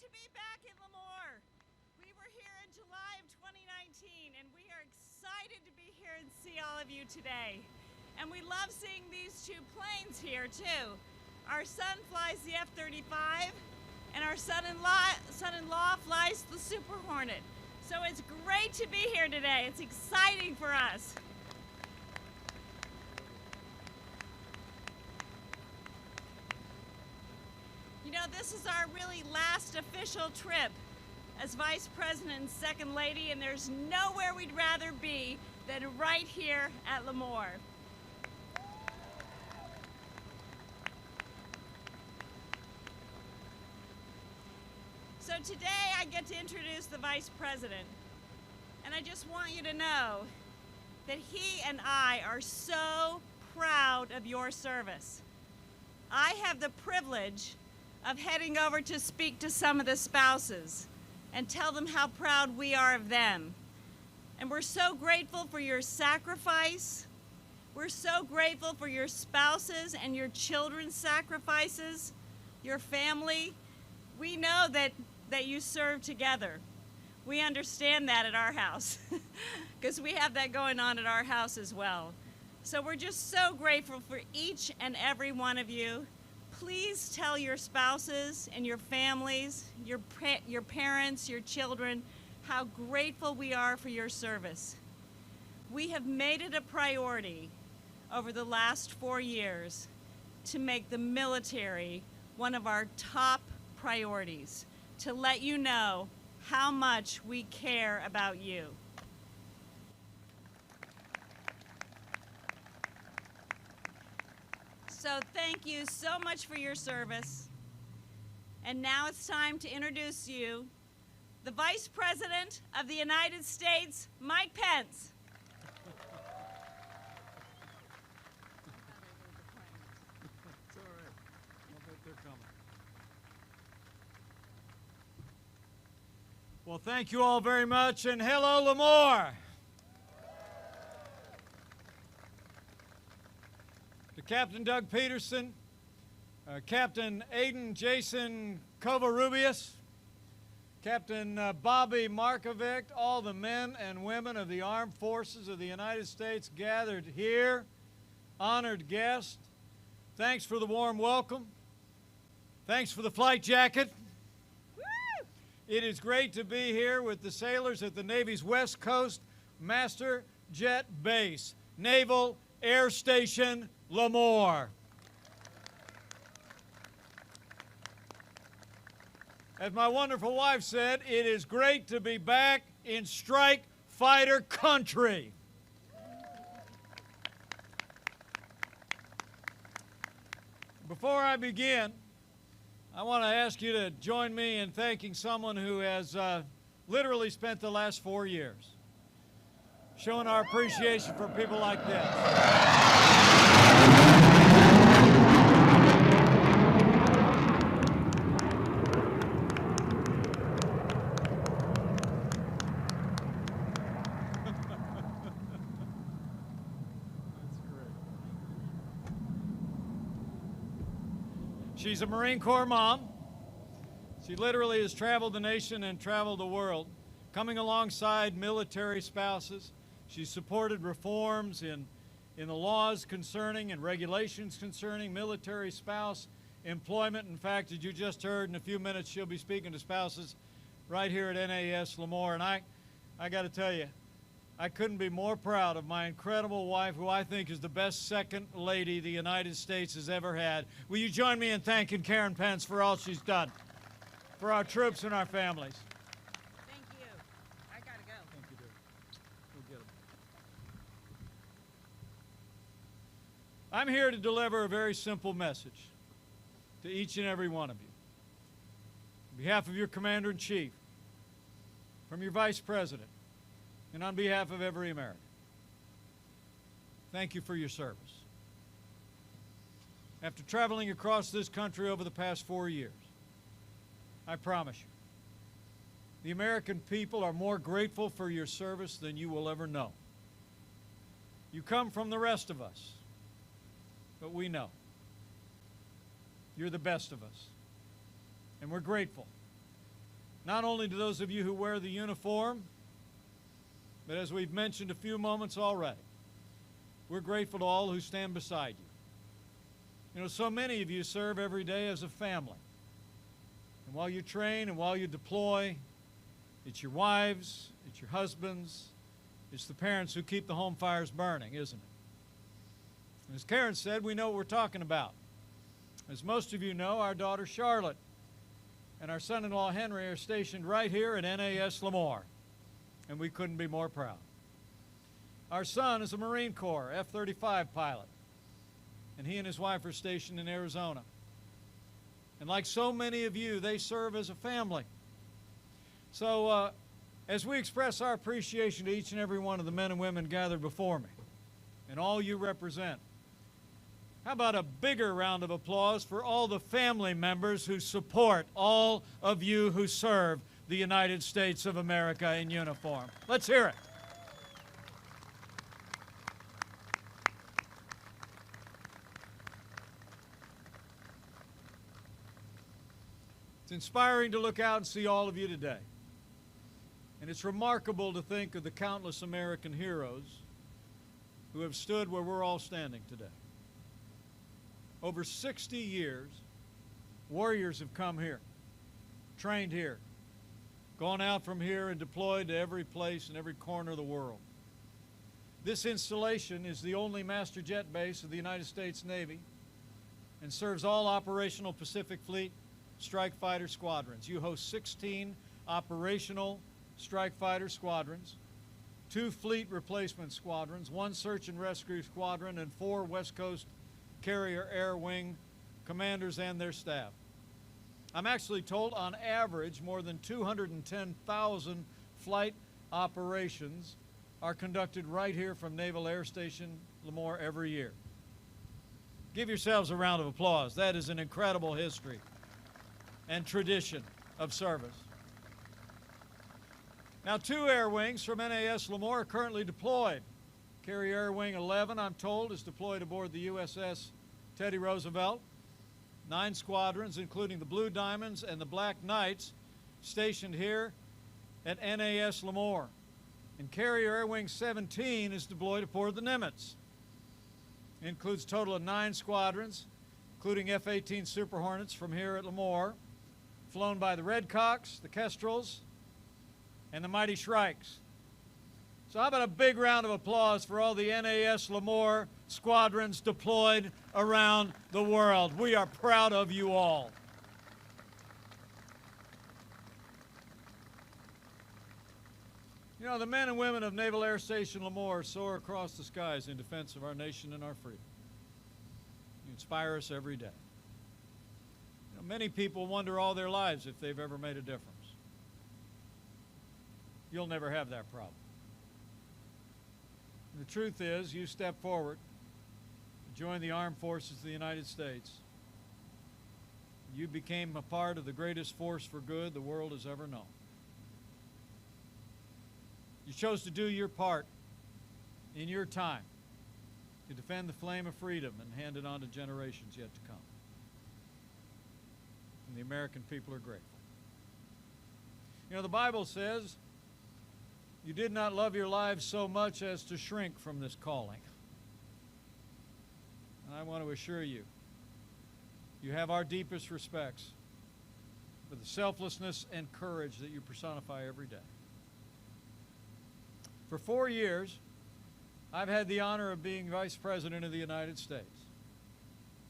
to be back in Lemoore. We were here in July of 2019, and we are excited to be here and see all of you today. And we love seeing these two planes here, too. Our son flies the F-35, and our son-in-law flies the Super Hornet. So it's great to be here today. It's exciting for us. You know, this is our really last official trip as Vice President and Second Lady, and there's nowhere we'd rather be than right here at Lemoore. So today I get to introduce the Vice President, and I just want you to know that he and I are so proud of your service. I have the privilege of heading over to speak to some of the spouses and tell them how proud we are of them. And we're so grateful for your sacrifice. We're so grateful for your spouses and your children's sacrifices, your family. We know that you serve together. We understand that at our house because we have that going on at our house as well. So we're just so grateful for each and every one of you. Please tell your spouses and your families, your parents, your children, how grateful we are for your service. We have made it a priority over the last 4 years to make the military one of our top priorities, to let you know how much we care about you. So thank you so much for your service. And now it's time to introduce you, the Vice President of the United States, Mike Pence. It's all right. I'll bet they're coming. Well, thank you all very much, and hello, Lemoore. To Captain Doug Peterson, Captain Aiden Jason Covarrubias, Captain Bobby Markovic, all the men and women of the Armed Forces of the United States gathered here, honored guests, thanks for the warm welcome. Thanks for the flight jacket. Woo! It is great to be here with the sailors at the Navy's West Coast Master Jet Base, Naval Air Station, Lemoore. As my wonderful wife said, it is great to be back in strike fighter country. Before I begin, I want to ask you to join me in thanking someone who has literally spent the last 4 years showing our appreciation for people like this. She's a Marine Corps mom. She literally has traveled the nation and traveled the world, coming alongside military spouses. She's supported reforms in the laws concerning and regulations concerning military spouse employment. In fact, as you just heard, in a few minutes she'll be speaking to spouses right here at NAS Lemoore. And I got to tell you, I couldn't be more proud of my incredible wife, who I think is the best second lady the United States has ever had. Will you join me in thanking Karen Pence for all she's done for our troops and our families? Thank you. I gotta go. Thank you, dear. We'll get them. I'm here to deliver a very simple message to each and every one of you. On behalf of your Commander-in-Chief, from your Vice President, and on behalf of every American, thank you for your service. After traveling across this country over the past 4 years, I promise you, the American people are more grateful for your service than you will ever know. You come from the rest of us, but we know you're the best of us, and we're grateful not only to those of you who wear the uniform, but as we've mentioned a few moments already, we're grateful to all who stand beside you. You know, so many of you serve every day as a family. And while you train and while you deploy, it's your wives, it's your husbands, it's the parents who keep the home fires burning, isn't it? And as Karen said, we know what we're talking about. As most of you know, our daughter Charlotte and our son-in-law Henry are stationed right here at NAS Lemoore, and we couldn't be more proud. Our son is a Marine Corps F-35 pilot, and he and his wife are stationed in Arizona. And like so many of you, they serve as a family. So as we express our appreciation to each and every one of the men and women gathered before me, and all you represent, how about a bigger round of applause for all the family members who support all of you who serve the United States of America in uniform? Let's hear it. It's inspiring to look out and see all of you today. And it's remarkable to think of the countless American heroes who have stood where we're all standing today. Over 60 years, warriors have come here, trained here, gone out from here and deployed to every place in every corner of the world. This installation is the only master jet base of the United States Navy and serves all operational Pacific Fleet strike fighter squadrons. You host 16 operational strike fighter squadrons, 2 fleet replacement squadrons, 1 search and rescue squadron, and 4 West Coast Carrier Air Wing commanders and their staff. I'm actually told on average more than 210,000 flight operations are conducted right here from Naval Air Station Lemoore every year. Give yourselves a round of applause. That is an incredible history and tradition of service. Now, 2 air wings from NAS Lemoore are currently deployed. Carrier Air Wing 11, I'm told, is deployed aboard the USS Teddy Roosevelt. 9 squadrons, including the Blue Diamonds and the Black Knights, stationed here at NAS Lemoore. And Carrier Air Wing 17 is deployed aboard the Nimitz. It includes a total of 9 squadrons, including F-18 Super Hornets from here at Lemoore, flown by the Redcocks, the Kestrels, and the mighty Shrikes. So how about a big round of applause for all the NAS Lemoore squadrons deployed around the world. We are proud of you all. You know, the men and women of Naval Air Station Lemoore soar across the skies in defense of our nation and our freedom. You inspire us every day. You know, many people wonder all their lives if they've ever made a difference. You'll never have that problem. The truth is, you step forward, join the armed forces of the United States. You became a part of the greatest force for good the world has ever known. You chose to do your part in your time to defend the flame of freedom and hand it on to generations yet to come. And the American people are grateful. You know, the Bible says, you did not love your lives so much as to shrink from this calling. And I want to assure you, you have our deepest respects for the selflessness and courage that you personify every day. For 4 years, I've had the honor of being Vice President of the United States.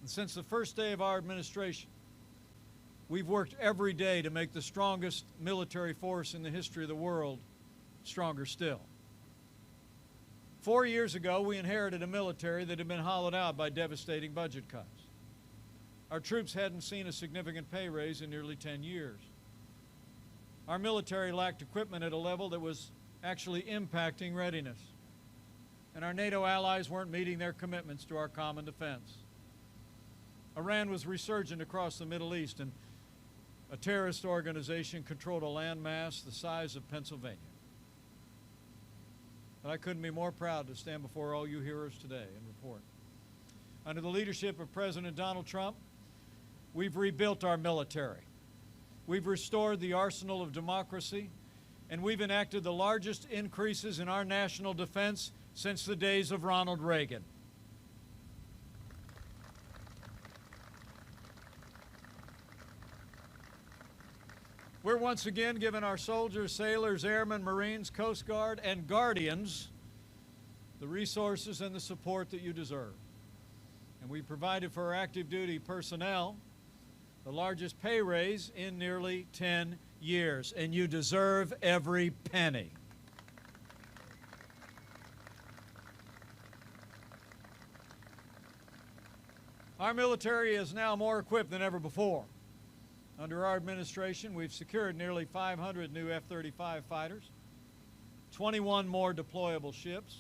And since the first day of our administration, we've worked every day to make the strongest military force in the history of the world stronger still. 4 years ago, we inherited a military that had been hollowed out by devastating budget cuts. Our troops hadn't seen a significant pay raise in nearly 10 years. Our military lacked equipment at a level that was actually impacting readiness. And our NATO allies weren't meeting their commitments to our common defense. Iran was resurgent across the Middle East, and a terrorist organization controlled a landmass the size of Pennsylvania. But I couldn't be more proud to stand before all you hearers today and report. Under the leadership of President Donald Trump, we've rebuilt our military. we've restored the arsenal of democracy, and we've enacted the largest increases in our national defense since the days of Ronald Reagan. We're once again giving our soldiers, sailors, airmen, Marines, Coast Guard, and Guardians the resources and the support that you deserve. And we provided for our active duty personnel the largest pay raise in nearly 10 years, and you deserve every penny. Our military is now more equipped than ever before. Under our administration, we've secured nearly 500 new F-35 fighters, 21 more deployable ships,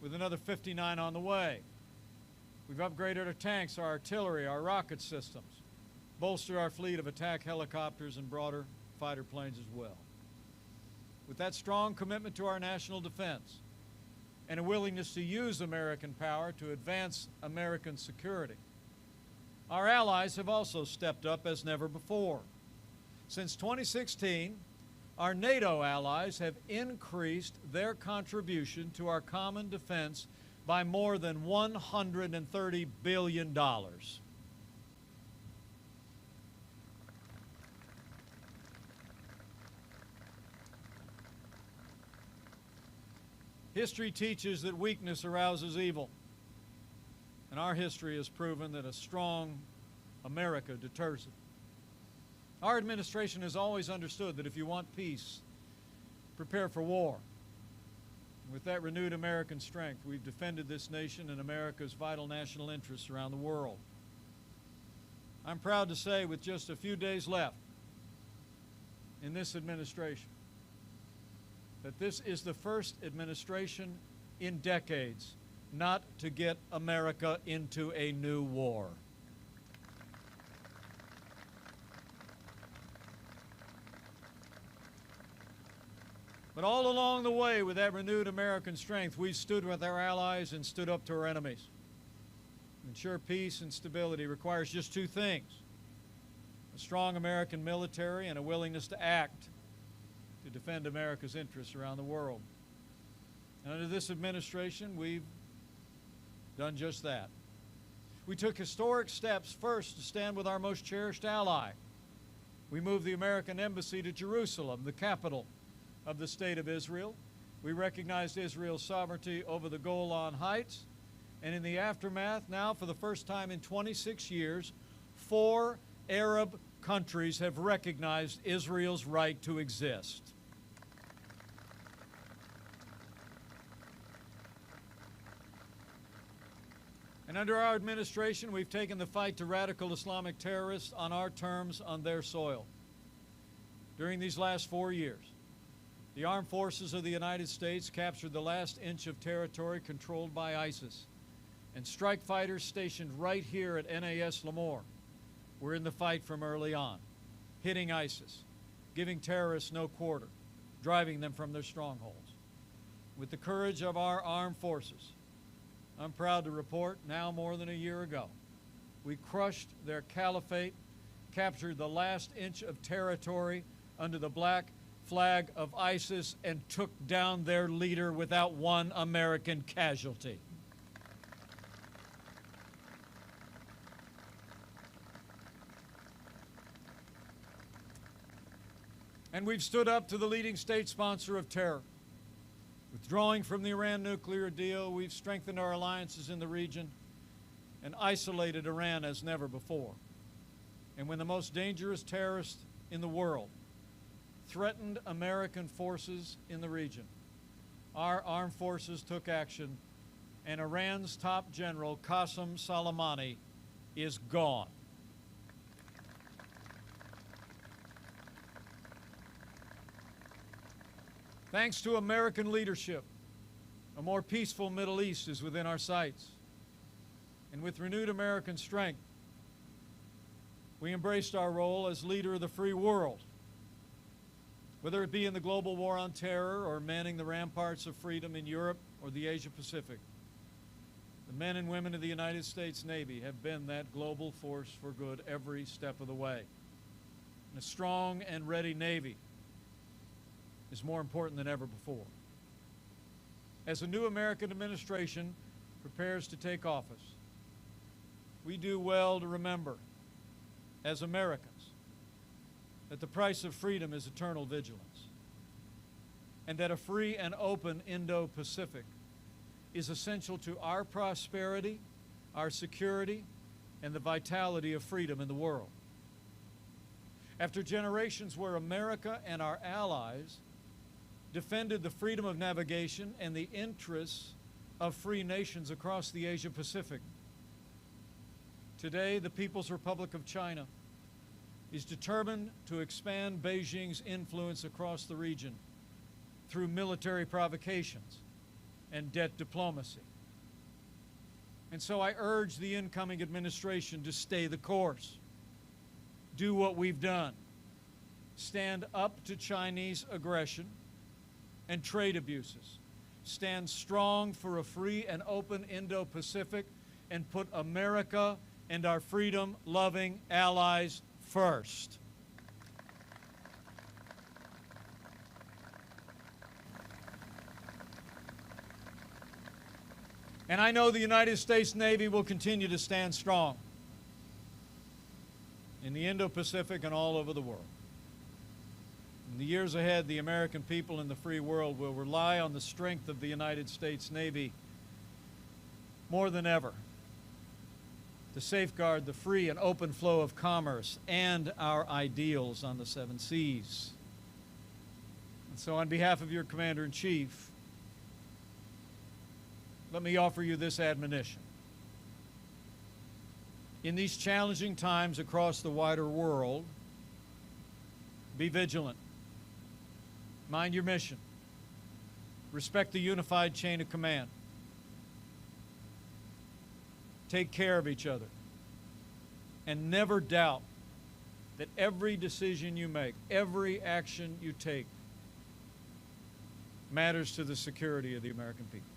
with another 59 on the way. We've upgraded our tanks, our artillery, our rocket systems, bolstered our fleet of attack helicopters and broader fighter planes as well. With that strong commitment to our national defense and a willingness to use American power to advance American security, our allies have also stepped up as never before. Since 2016, our NATO allies have increased their contribution to our common defense by more than $130 billion. History teaches that weakness arouses evil. And our history has proven that a strong America deters it. Our administration has always understood that if you want peace, prepare for war. And with that renewed American strength, we've defended this nation and America's vital national interests around the world. I'm proud to say, with just a few days left in this administration, that this is the first administration in decades not to get America into a new war. But all along the way, with that renewed American strength, we stood with our allies and stood up to our enemies. To ensure peace and stability requires just two things: a strong American military and a willingness to act to defend America's interests around the world. And under this administration, we've done just that. We took historic steps first to stand with our most cherished ally. We moved the American embassy to Jerusalem, the capital of the State of Israel. We recognized Israel's sovereignty over the Golan Heights. And in the aftermath, now for the first time in 26 years, 4 Arab countries have recognized Israel's right to exist. And under our administration, we've taken the fight to radical Islamic terrorists on our terms on their soil. During these last 4 years, the armed forces of the United States captured the last inch of territory controlled by ISIS. And strike fighters stationed right here at NAS Lemoore were in the fight from early on, hitting ISIS, giving terrorists no quarter, driving them from their strongholds. With the courage of our armed forces, I'm proud to report, now more than a year ago, we crushed their caliphate, captured the last inch of territory under the black flag of ISIS, and took down their leader without one American casualty. And we've stood up to the leading state sponsor of terror. Withdrawing from the Iran nuclear deal, we've strengthened our alliances in the region and isolated Iran as never before. And when the most dangerous terrorist in the world threatened American forces in the region, our armed forces took action, and Iran's top general, Qasem Soleimani, is gone. Thanks to American leadership, a more peaceful Middle East is within our sights. And with renewed American strength, we embraced our role as leader of the free world. Whether it be in the global war on terror or manning the ramparts of freedom in Europe or the Asia Pacific, the men and women of the United States Navy have been that global force for good every step of the way. and a strong and ready Navy is more important than ever before. As a new American administration prepares to take office, we do well to remember, as Americans, that the price of freedom is eternal vigilance, and that a free and open Indo-Pacific is essential to our prosperity, our security, and the vitality of freedom in the world. After generations where America and our allies defended the freedom of navigation and the interests of free nations across the Asia-Pacific, today the People's Republic of China is determined to expand Beijing's influence across the region through military provocations and debt diplomacy. And so I urge the incoming administration to stay the course. Do what we've done. Stand up to Chinese aggression and trade abuses. Stand strong for a free and open Indo-Pacific and put America and our freedom-loving allies first. And I know the United States Navy will continue to stand strong in the Indo-Pacific and all over the world. In the years ahead, the American people and the free world will rely on the strength of the United States Navy more than ever to safeguard the free and open flow of commerce and our ideals on the seven seas. And so on behalf of your Commander-in-Chief, let me offer you this admonition. In these challenging times across the wider world, be vigilant. Mind your mission. Respect the unified chain of command. Take care of each other. And never doubt that every decision you make, every action you take, matters to the security of the American people.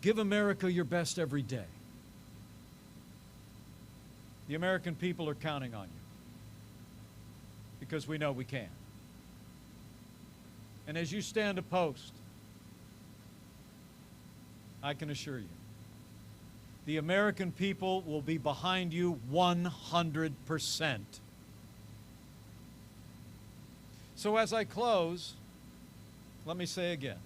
Give America your best every day. The American people are counting on you because we know we can. And as you stand a post, I can assure you, the American people will be behind you 100%. So as I close, let me say again,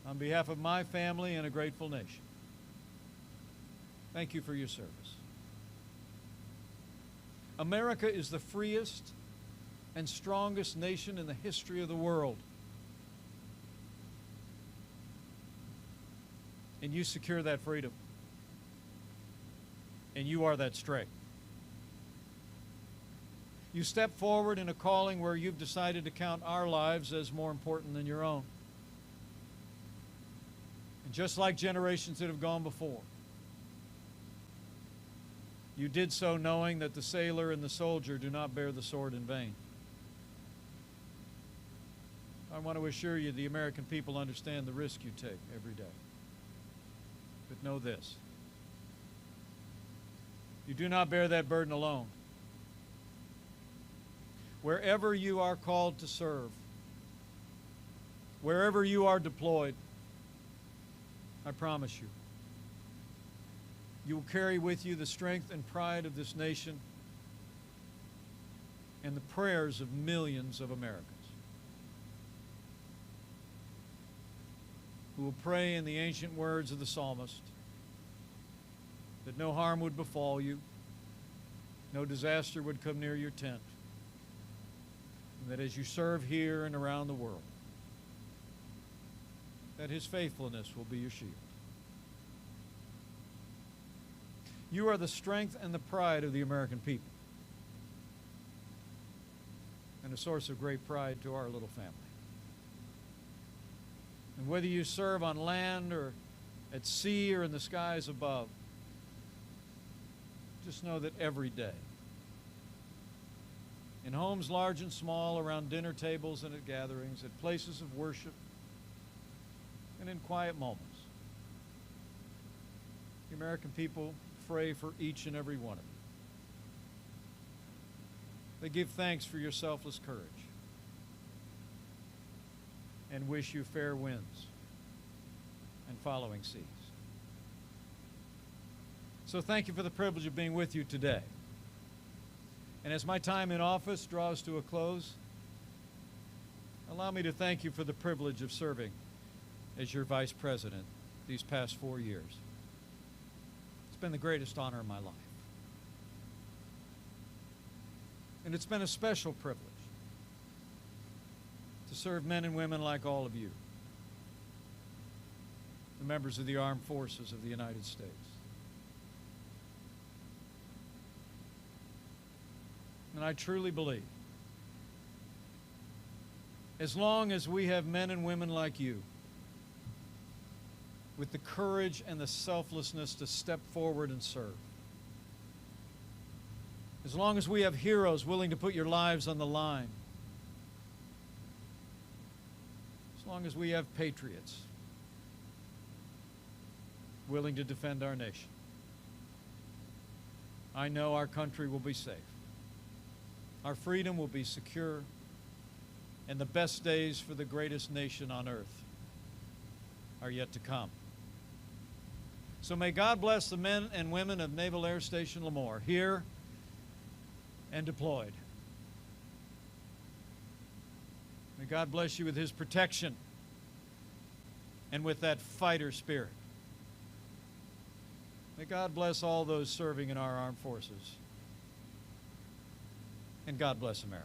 on behalf of my family and a grateful nation, thank you for your service. America is the freest and strongest nation in the history of the world. And you secure that freedom. And you are that strength. You step forward in a calling where you've decided to count our lives as more important than your own. And just like generations that have gone before, you did so knowing that the sailor and the soldier do not bear the sword in vain. I want to assure you the American people understand the risk you take every day. But know this, you do not bear that burden alone. Wherever you are called to serve, wherever you are deployed, I promise you, you will carry with you the strength and pride of this nation and the prayers of millions of Americans who will pray in the ancient words of the psalmist that no harm would befall you, no disaster would come near your tent, and that as you serve here and around the world, that His faithfulness will be your shield. You are the strength and the pride of the American people, and a source of great pride to our little family. And whether you serve on land or at sea or in the skies above, just know that every day, in homes large and small, around dinner tables and at gatherings, at places of worship, and in quiet moments, the American people pray for each and every one of you. They give thanks for your selfless courage and wish you fair winds and following seas. So thank you for the privilege of being with you today. And as my time in office draws to a close, allow me to thank you for the privilege of serving as your vice president these past 4 years. It's been the greatest honor of my life. And it's been a special privilege to serve men and women like all of you, the members of the armed forces of the United States. And I truly believe, as long as we have men and women like you, with the courage and the selflessness to step forward and serve, as long as we have heroes willing to put your lives on the line, as long as we have patriots willing to defend our nation, I know our country will be safe. Our freedom will be secure, and the best days for the greatest nation on earth are yet to come. So may God bless the men and women of Naval Air Station Lemoore, here and deployed. May God bless you with His protection and with that fighter spirit. May God bless all those serving in our armed forces. And God bless America.